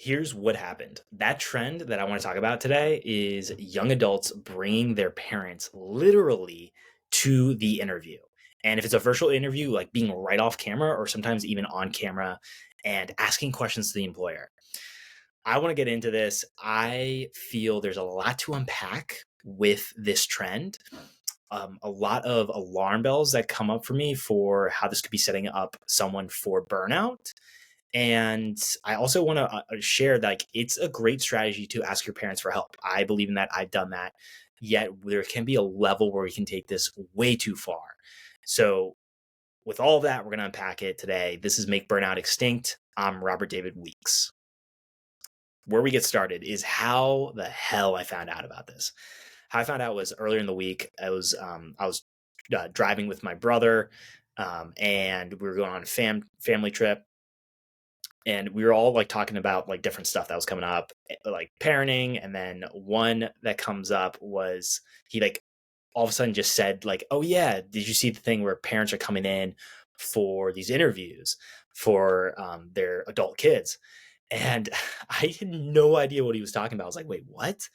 Here's what happened. That trend that I want to talk about today is young adults bringing their parents literally to the interview. And if it's a virtual interview, like being right off camera or sometimes even on camera and asking questions to the employer. I want to get into this. I feel there's a lot to unpack with this trend. A lot of alarm bells that come up for me for how this could be setting up someone for burnout. And I also want to share that like, it's a great strategy to ask your parents for help. I believe in that. I've done that. Yet there can be a level where we can take this way too far. So with all of that, we're going to unpack it today. This is Make Burnout Extinct. I'm Robert David Weeks. Where we get started is how the hell I found out about this. How I found out was earlier in the week. I was driving with my brother, and we were going on a family trip. And we were all like talking about like different stuff that was coming up, like parenting. And then one that comes up was he like all of a sudden just said like, oh yeah, did you see the thing where parents are coming in for these interviews for their adult kids? And I had no idea what he was talking about. I was like, wait, what?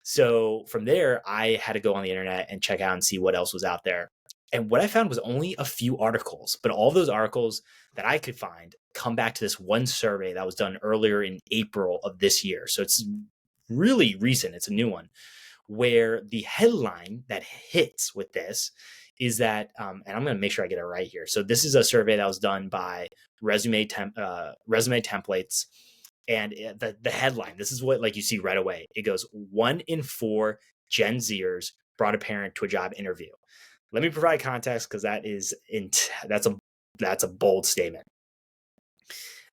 So from there, I had to go on the internet and check out and see what else was out there. And what I found was only a few articles, but all those articles that I could find come back to this one survey that was done earlier in April of this year. So it's really recent. It's a new one where the headline that hits with this is that, and I'm going to make sure I get it right here. So this is a survey that was done by Resume Templates. And the headline, this is what like you see right away. It goes 1 in 4 Gen Zers brought a parent to a job interview. Let me provide context because that's a bold statement,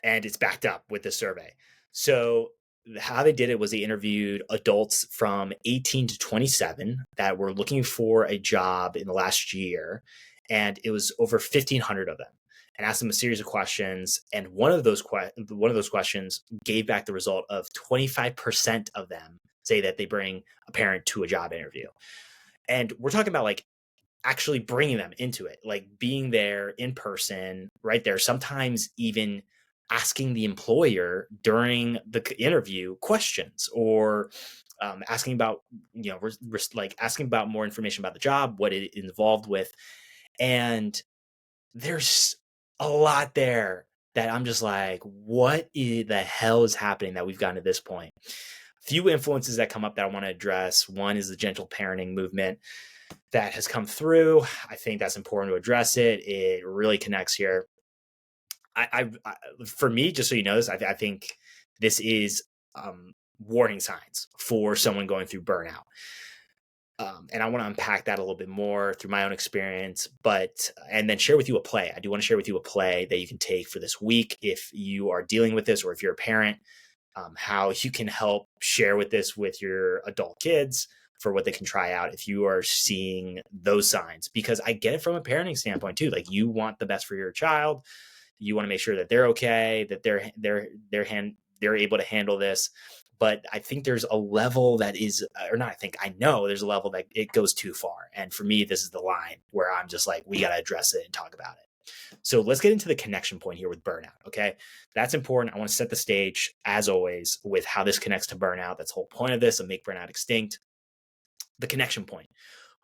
and it's backed up with the survey. So how they did it was they interviewed adults from 18 to 27 that were looking for a job in the last year, and it was over 1,500 of them, and asked them a series of questions. And one of those questions gave back the result of 25% of them say that they bring a parent to a job interview. And we're talking about like actually bringing them into it, like being there in person, right there, sometimes even asking the employer during the interview questions or asking about, like asking about more information about the job, what it involved with. And there's a lot there that I'm just like, what the hell is happening that we've gotten to this point? Few influences that come up that I want to address. One is the gentle parenting movement that has come through. I think that's important to address it. It really connects here. I for me, just so you know this, I think this is warning signs for someone going through burnout. And I want to unpack that a little bit more through my own experience, and then share with you a play. I do want to share with you a play that you can take for this week if you are dealing with this or if you're a parent, how you can help share with this with your adult kids for what they can try out if you are seeing those signs. Because I get it from a parenting standpoint too. Like you want the best for your child. You want to make sure that they're okay, that they're able to handle this. But I think there's a level that is, or not, I know there's a level that it goes too far. And for me, this is the line where I'm just like, we got to address it and talk about it. So let's get into the connection point here with burnout. Okay. That's important. I want to set the stage as always with how this connects to burnout. That's the whole point of this, of Make Burnout Extinct. The connection point.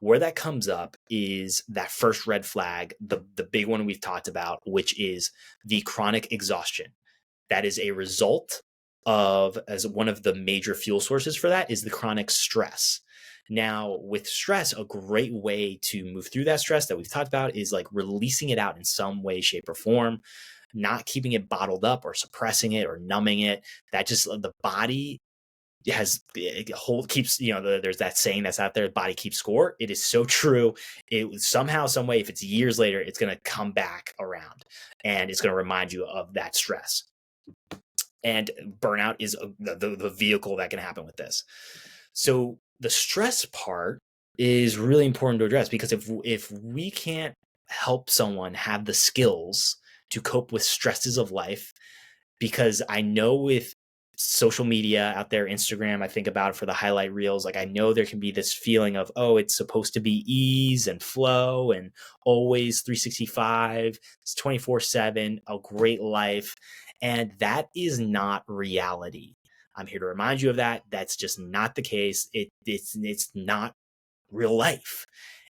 Where that comes up is that first red flag, the big one we've talked about, which is the chronic exhaustion. That is a result of, as one of the major fuel sources for that, is the chronic stress. Now, with stress, a great way to move through that stress that we've talked about is like releasing it out in some way, shape, or form, not keeping it bottled up or suppressing it or numbing it. That just, the body keeps, there's that saying that's out there, body keeps score. It is so true. It somehow, some way, if it's years later, it's going to come back around and it's going to remind you of that stress. And burnout is the vehicle that can happen with this. So the stress part is really important to address, because if we can't help someone have the skills to cope with stresses of life, because I know with social media out there, Instagram, I think about it for the highlight reels. Like I know there can be this feeling of, oh, it's supposed to be ease and flow and always 365, it's 24/7, a great life. And that is not reality. I'm here to remind you of that. That's just not the case. It's not real life.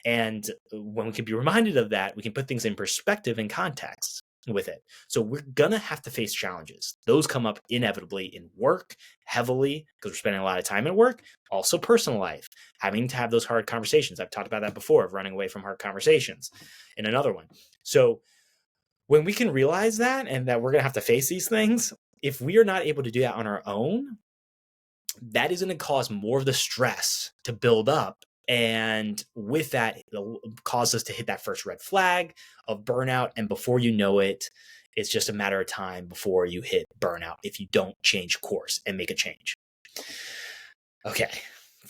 And when we can be reminded of that, we can put things in perspective and context with it. So we're going to have to face challenges. Those come up inevitably in work heavily because we're spending a lot of time at work, also personal life, having to have those hard conversations. I've talked about that before, of running away from hard conversations in another one. So when we can realize that and that we're going to have to face these things, if we are not able to do that on our own, that is going to cause more of the stress to build up. And with that, it'll cause us to hit that first red flag of burnout. And before you know it, it's just a matter of time before you hit burnout if you don't change course and make a change. Okay.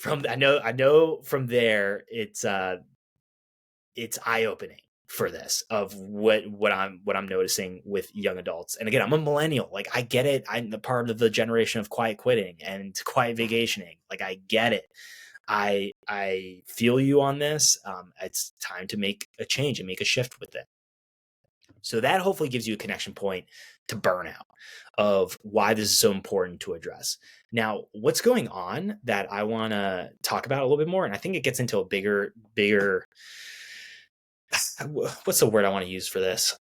I know from there, it's eye-opening for this of what I'm noticing with young adults. And again, I'm a millennial. Like, I get it. I'm the part of the generation of quiet quitting and quiet vacationing. Like, I get it. I feel you on this. It's time to make a change and make a shift with it. So that hopefully gives you a connection point to burnout of why this is so important to address. Now, what's going on that I want to talk about a little bit more, and I think it gets into a bigger, what's the word I want to use for this?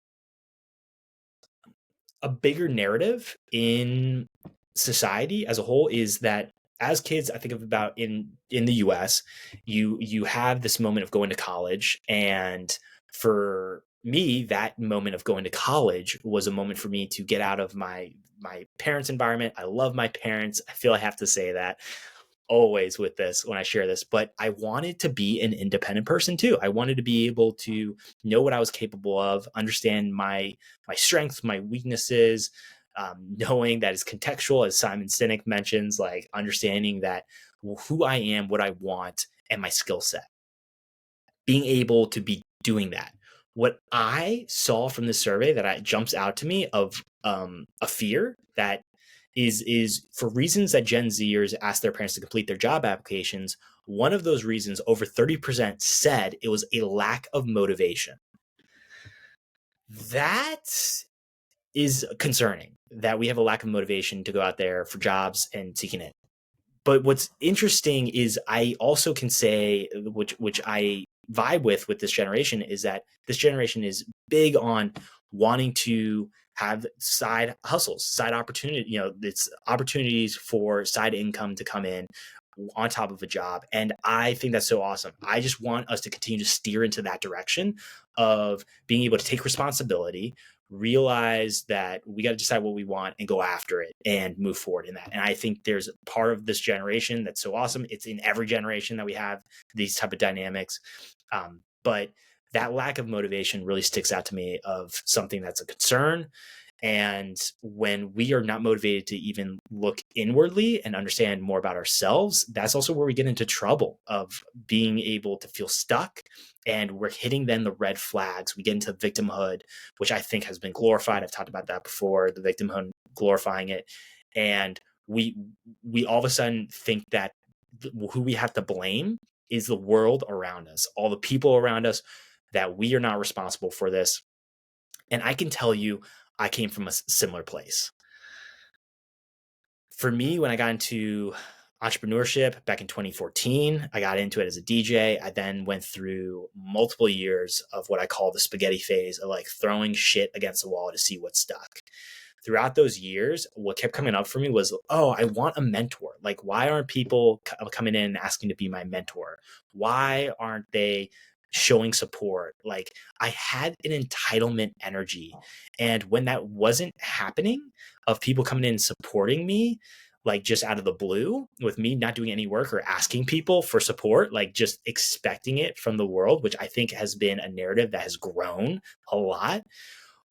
A bigger narrative in society as a whole is that as kids, I think of about in the US, you have this moment of going to college. And for me, that moment of going to college was a moment for me to get out of my parents' environment. I love my parents. I feel I have to say that always with this when I share this, but I wanted to be an independent person too. I wanted to be able to know what I was capable of, understand my strengths, my weaknesses, knowing that is contextual, as Simon Sinek mentions, like understanding that who I am, what I want, and my skill set. Being able to be doing that. What I saw from this survey that jumps out to me of a fear that is for reasons that Gen Zers ask their parents to complete their job applications. One of those reasons, over 30% said it was a lack of motivation. That is concerning, that we have a lack of motivation to go out there for jobs and seeking it. But what's interesting is I also can say, which I vibe with this generation, is that this generation is big on wanting to have side hustles, side opportunity, it's opportunities for side income to come in on top of a job. And I think that's so awesome. I just want us to continue to steer into that direction of being able to take responsibility, realize that we got to decide what we want and go after it and move forward in that. And I think there's part of this generation that's so awesome. It's in every generation that we have these type of dynamics. But that lack of motivation really sticks out to me of something that's a concern. And when we are not motivated to even look inwardly and understand more about ourselves, that's also where we get into trouble of being able to feel stuck. And we're hitting then the red flags. We get into victimhood, which I think has been glorified. I've talked about that before, the victimhood, glorifying it. And we all of a sudden think that who we have to blame is the world around us, all the people around us, that we are not responsible for this. And I can tell you, I came from a similar place. For me, when I got into entrepreneurship back in 2014, I got into it as a DJ. I then went through multiple years of what I call the spaghetti phase of like throwing shit against the wall to see what stuck. Throughout those years, what kept coming up for me was, oh, I want a mentor. Like, why aren't people coming in and asking to be my mentor? Why aren't they showing support? Like, I had an entitlement energy. And when that wasn't happening, of people coming in and supporting me, like just out of the blue, with me not doing any work or asking people for support, like just expecting it from the world, which I think has been a narrative that has grown a lot.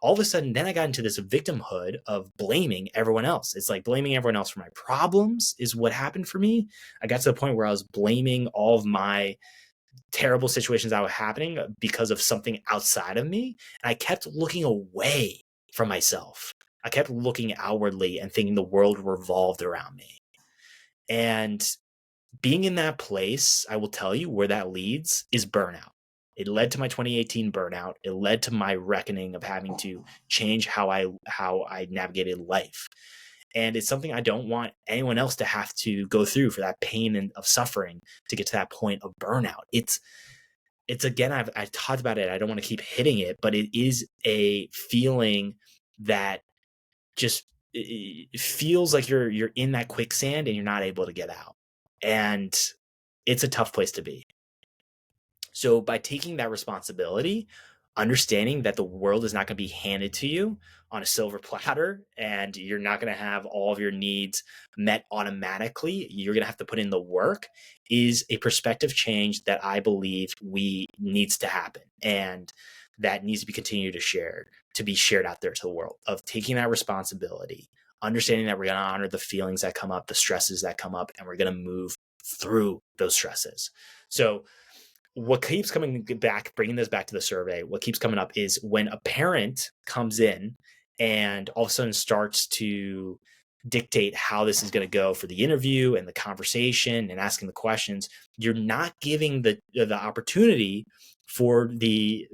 All of a sudden, then I got into this victimhood of blaming everyone else. It's like blaming everyone else for my problems is what happened for me. I got to the point where I was blaming all of my terrible situations that were happening because of something outside of me. And I kept looking away from myself. I kept looking outwardly and thinking the world revolved around me. And being in that place, I will tell you where that leads is burnout. It led to my 2018 burnout. It led to my reckoning of having to change how I navigated life. And it's something I don't want anyone else to have to go through, for that pain and of suffering to get to that point of burnout. It's again, I've talked about it. I don't want to keep hitting it, but it is a feeling that just it feels like you're in that quicksand and you're not able to get out. And it's a tough place to be. So by taking that responsibility, understanding that the world is not going to be handed to you on a silver platter, and you're not going to have all of your needs met automatically, you're going to have to put in the work, is a perspective change that I believe needs to happen, and that needs to be continued to be shared out there to the world, of taking that responsibility, understanding that we're going to honor the feelings that come up, the stresses that come up, and we're going to move through those stresses. So what keeps coming back, bringing this back to the survey, what keeps coming up is when a parent comes in and all of a sudden starts to dictate how this is going to go for the interview and the conversation and asking the questions, you're not giving the opportunity for the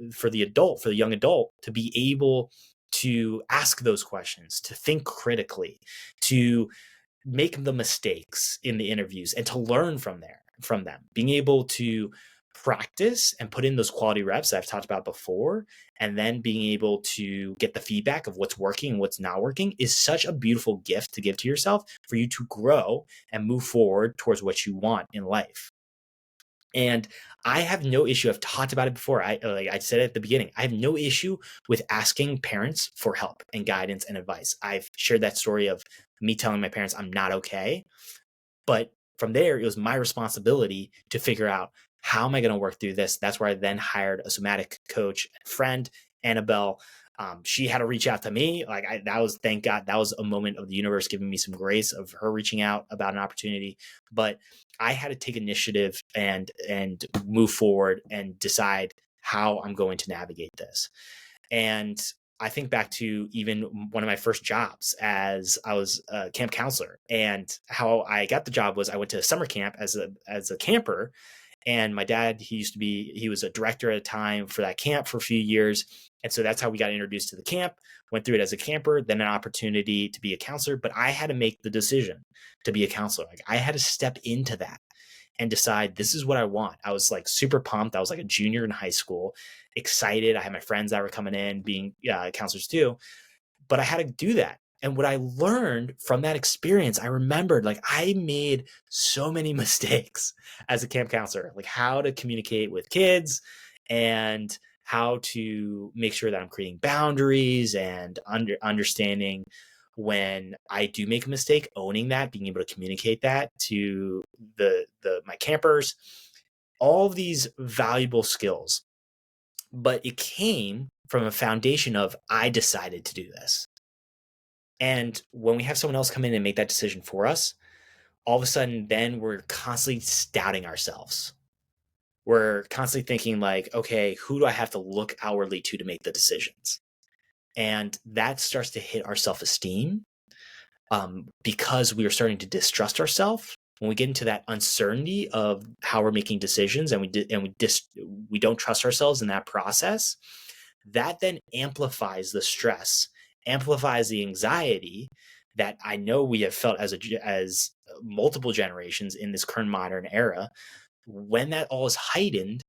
young adult, to be able to ask those questions, to think critically, to make the mistakes in the interviews, and to learn from them, being able to practice and put in those quality reps that I've talked about before, and then being able to get the feedback of what's working and what's not working, is such a beautiful gift to give to yourself, for you to grow and move forward towards what you want in life. And I have no issue. I've talked about it before. I said it at the beginning. I have no issue with asking parents for help and guidance and advice. I've shared that story of me telling my parents I'm not okay. But from there, it was my responsibility to figure out, how am I going to work through this? That's where I then hired a somatic coach and friend, Annabelle. She had to reach out to me. Thank God, that was a moment of the universe giving me some grace, of her reaching out about an opportunity. But I had to take initiative and move forward and decide how I'm going to navigate this. And I think back to even one of my first jobs, as I was a camp counselor, and how I got the job was I went to summer camp as a camper. And my dad, he was a director at a time for that camp for a few years. And so that's how we got introduced to the camp, went through it as a camper, then an opportunity to be a counselor. But I had to make the decision to be a counselor. Like, I had to step into that and decide, this is what I want. I was like super pumped. I was like a junior in high school, excited. I had my friends that were coming in being counselors too, but I had to do that. And what I learned from that experience, I remembered, like, I made so many mistakes as a camp counselor, like how to communicate with kids and how to make sure that I'm creating boundaries and understanding when I do make a mistake, owning that, being able to communicate that to my campers, all of these valuable skills. But it came from a foundation of, I decided to do this. And when we have someone else come in and make that decision for us, all of a sudden, then we're constantly doubting ourselves. We're constantly thinking like, okay, who do I have to look outwardly to make the decisions? And that starts to hit our self-esteem, because we are starting to distrust ourselves. When we get into that uncertainty of how we're making decisions, and we don't trust ourselves in that process, that then amplifies the stress, amplifies the anxiety that I know we have felt as multiple generations in this current modern era. When that all is heightened,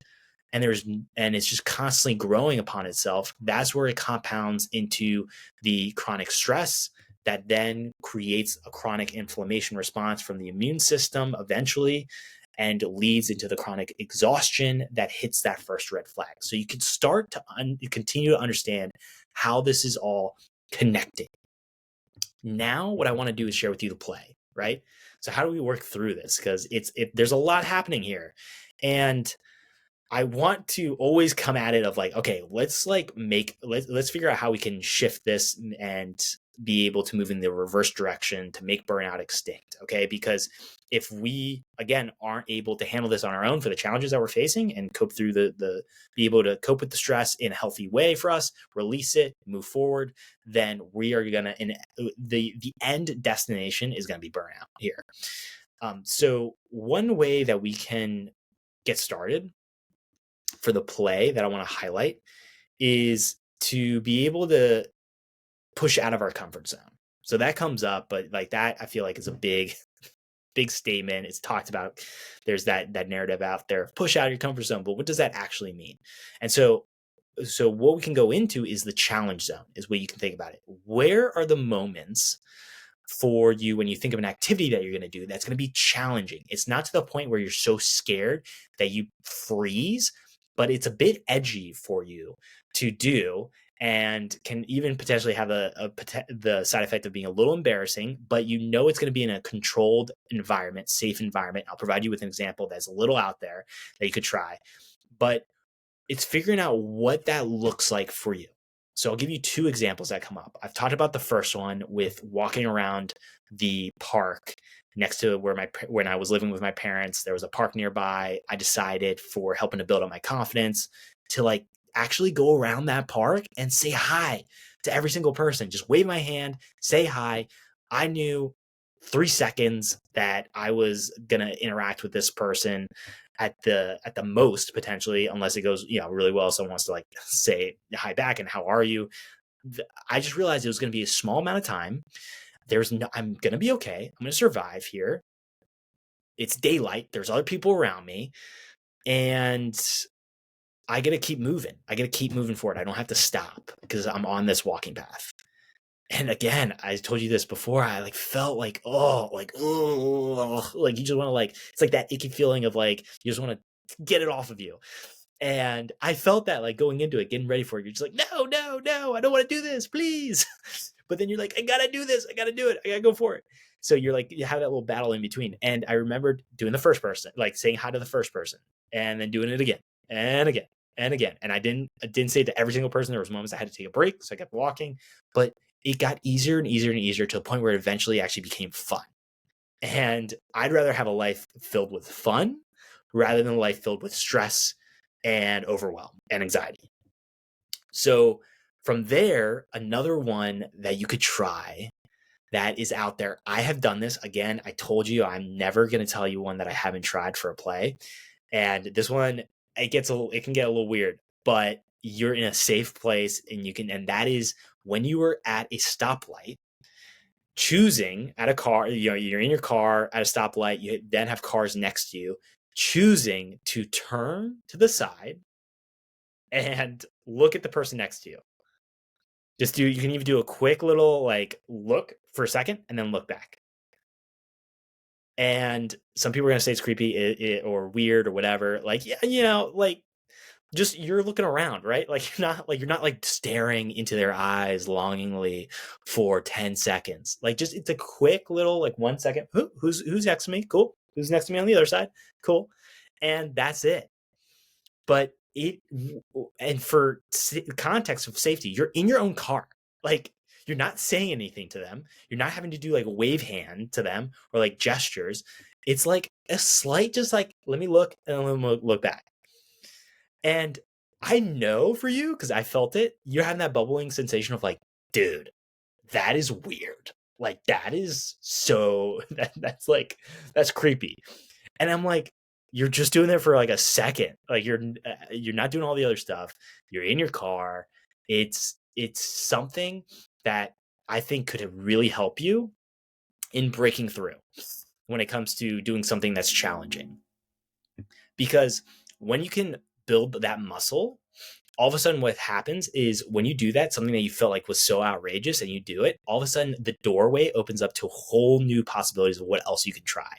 and it's just constantly growing upon itself, that's where it compounds into the chronic stress that then creates a chronic inflammation response from the immune system eventually, and leads into the chronic exhaustion that hits that first red flag. So you can start to continue to understand how this is all connecting. Now, what I want to do is share with you the play, right? So how do we work through this? Because there's a lot happening here. And I want to always come at it of like, okay, let's figure out how we can shift this and be able to move in the reverse direction to make burnout extinct. Okay. Because if we, again, aren't able to handle this on our own for the challenges that we're facing, and cope through be able to cope with the stress in a healthy way for us, release it, move forward, then we are going to, the end destination is going to be burnout here. So one way that we can get started for the play that I want to highlight is to be able to push out of our comfort zone. So that comes up, but like that, I feel like is a big statement. It's talked about. There's that narrative out there, push out of your comfort zone. But what does that actually mean? And so what we can go into is the challenge zone, is what you can think about it. Where are the moments for you when you think of an activity that you're going to do that's going to be challenging? It's not to the point where you're so scared that you freeze, but it's a bit edgy for you to do, and can even potentially have the side effect of being a little embarrassing, but you know it's going to be in a controlled environment, safe environment. I'll provide you with an example that's a little out there that you could try, but it's figuring out what that looks like for you. So I'll give you two examples that come up. I've talked about the first one with walking around the park next to when I was living with my parents. There was a park nearby. I decided, for helping to build up my confidence, to like actually go around that park and say hi to every single person. Just wave my hand, say hi. I knew 3 seconds that I was going to interact with this person at the most, potentially, unless it goes, really well. Someone wants to like say hi back and how are you? I just realized it was going to be a small amount of time. I'm going to be okay. I'm going to survive here. It's daylight. There's other people around me, and I got to keep moving. I got to keep moving forward. I don't have to stop because I'm on this walking path. And again, I told you this before, I like felt like, like you just want to it's like that icky feeling of like, you just want to get it off of you. And I felt that like going into it, getting ready for it. You're just like, no, I don't want to do this, please. But then you're like, I got to do this. I got to do it. I got to go for it. So you're like, you have that little battle in between. And I remembered doing the first person, like saying hi to the first person, and then doing it again and again and again. And I didn't say it to every single person. There was moments I had to take a break. So I kept walking, but it got easier and easier and easier to the point where it eventually actually became fun. And I'd rather have a life filled with fun rather than a life filled with stress and overwhelm and anxiety. So from there, another one that you could try that is out there. I have done this. Again, I told you I'm never going to tell you one that I haven't tried for a play. And this one, it can get a little weird, but you're in a safe place, and that is when you are at a stoplight, choosing at a car, you're in your car at a stoplight, you then have cars next to you, choosing to turn to the side and look at the person next to you. You can even do a quick little like look for a second and then look back. And some people are going to say it's creepy or weird or whatever. Like, just you're looking around, right? Like you're not like staring into their eyes longingly for 10 seconds. Like it's a quick little like 1 second. Who's next to me? Cool. Who's next to me on the other side? Cool. And that's it. But for context of safety, you're in your own car. Like you're not saying anything to them. You're not having to do like a wave hand to them or like gestures. It's like a slight, just like, let me look and then let me look back. And I know for you, because I felt it, you're having that bubbling sensation of like, dude, that is weird. Like that is that's creepy. And I'm like, you're just doing it for like a second. Like you're not doing all the other stuff. You're in your car. It's something that I think could really help you in breaking through when it comes to doing something that's challenging. Because when you can build that muscle, all of a sudden what happens is when you do that, something that you felt like was so outrageous and you do it, all of a sudden the doorway opens up to whole new possibilities of what else you can try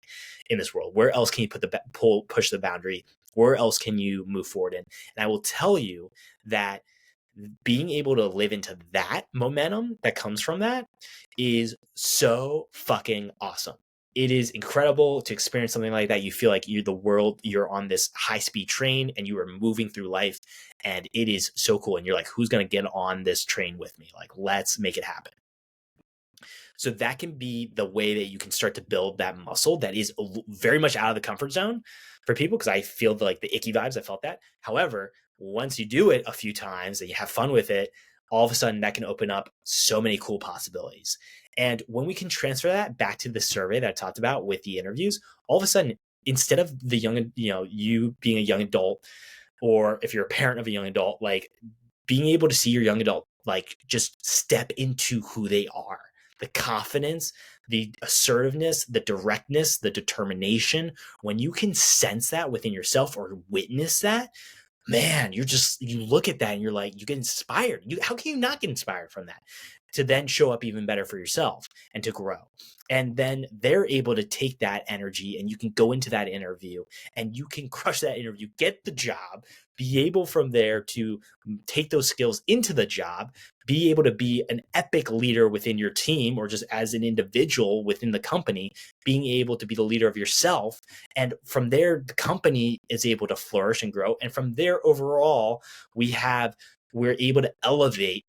in this world. Where else can you push the boundary? Where else can you move forward in? And I will tell you that being able to live into that momentum that comes from that is so fucking awesome. It is incredible to experience something like that. You feel like you're on this high-speed train and you are moving through life, and it is so cool. And you're like, who's going to get on this train with me? Like, let's make it happen. So that can be the way that you can start to build that muscle that is very much out of the comfort zone for people, because I feel like the icky vibes, I felt that. However, once you do it a few times and you have fun with it, all of a sudden that can open up so many cool possibilities. And when we can transfer that back to the survey that I talked about with the interviews, all of a sudden, instead of the young, you being a young adult or if you're a parent of a young adult, like being able to see your young adult like just step into who they are, the confidence, the assertiveness, the directness, the determination. When you can sense that within yourself or witness that, man, you look at that and you're like, you get inspired. How can you not get inspired from that? To then show up even better for yourself and to grow. And then they're able to take that energy and you can go into that interview and you can crush that interview, get the job, be able from there to take those skills into the job, be able to be an epic leader within your team or just as an individual within the company, being able to be the leader of yourself. And from there, the company is able to flourish and grow. And from there, overall, we're able to elevate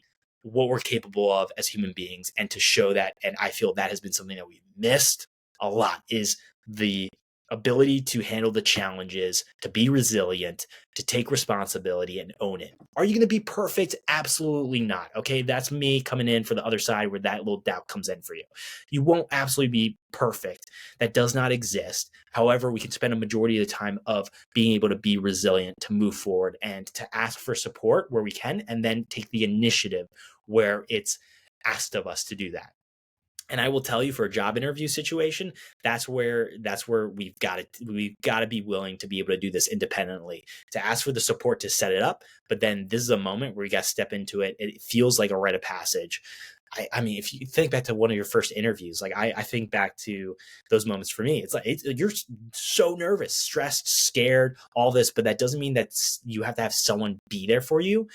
what we're capable of as human beings and to show that. And I feel that has been something that we've missed a lot, is the ability to handle the challenges, to be resilient, to take responsibility and own it. Are you going to be perfect? Absolutely not. Okay. That's me coming in for the other side where that little doubt comes in for you. You won't absolutely be perfect. That does not exist. However, we can spend a majority of the time of being able to be resilient, to move forward and to ask for support where we can, and then take the initiative where it's asked of us to do that. And I will tell you, for a job interview situation, that's where we've got to be willing to be able to do this independently, to ask for the support to set it up. But then this is a moment where you got to step into it. It feels like a rite of passage. I mean, if you think back to one of your first interviews, like I think back to those moments for me, it's like you're so nervous, stressed, scared, all this, but that doesn't mean that you have to have someone be there for you,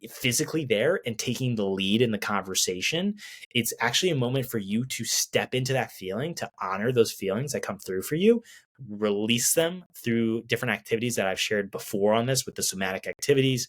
physically there and taking the lead in the conversation. It's actually a moment for you to step into that feeling, to honor those feelings that come through for you, release them through different activities that I've shared before on this with the somatic activities.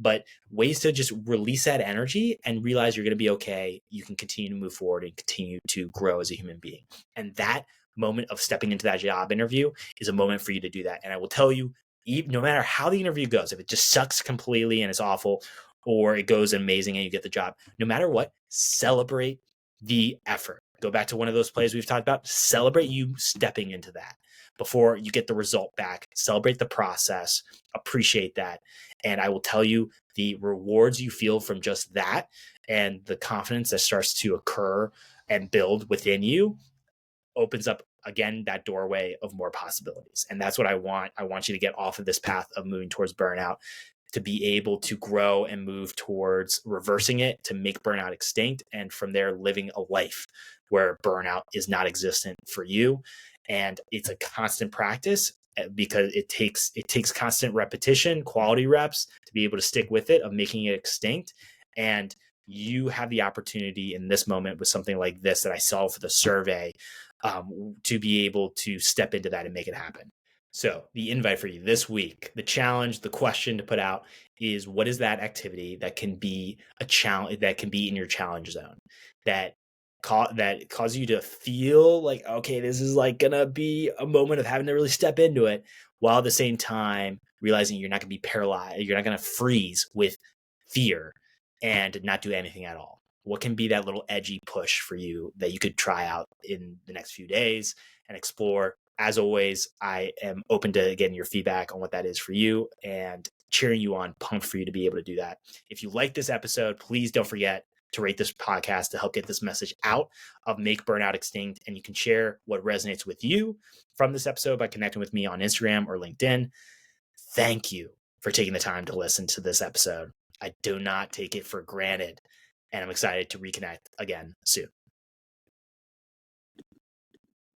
But ways to just release that energy and realize you're going to be okay. You can continue to move forward and continue to grow as a human being. And that moment of stepping into that job interview is a moment for you to do that. And I will tell you, no matter how the interview goes, if it just sucks completely and it's awful, or it goes amazing and you get the job, no matter what, celebrate the effort. Go back to one of those plays we've talked about. Celebrate you stepping into that before you get the result back. Celebrate the process, appreciate that. And I will tell you, the rewards you feel from just that and the confidence that starts to occur and build within you opens up, again, that doorway of more possibilities. And that's what I want. I want you to get off of this path of moving towards burnout, to be able to grow and move towards reversing it, to make burnout extinct, and from there living a life where burnout is not existent for you. And it's a constant practice, because it takes constant repetition, quality reps, to be able to stick with it, of making it extinct. And you have the opportunity in this moment with something like this that I saw for the survey, to be able to step into that and make it happen. So the invite for you this week, the challenge, the question to put out is, what is that activity that can be a challenge, that can be in your challenge zone, that cause you to feel like, okay, this is like gonna be a moment of having to really step into it, while at the same time realizing you're not gonna be paralyzed, you're not gonna freeze with fear and not do anything at all. What can be that little edgy push for you that you could try out in the next few days and explore? As always, I am open to getting your feedback on what that is for you and cheering you on, pumped for you to be able to do that. If you like this episode, please don't forget to rate this podcast to help get this message out of Make Burnout Extinct. And you can share what resonates with you from this episode by connecting with me on Instagram or LinkedIn. Thank you for taking the time to listen to this episode. I do not take it for granted, and I'm excited to reconnect again soon.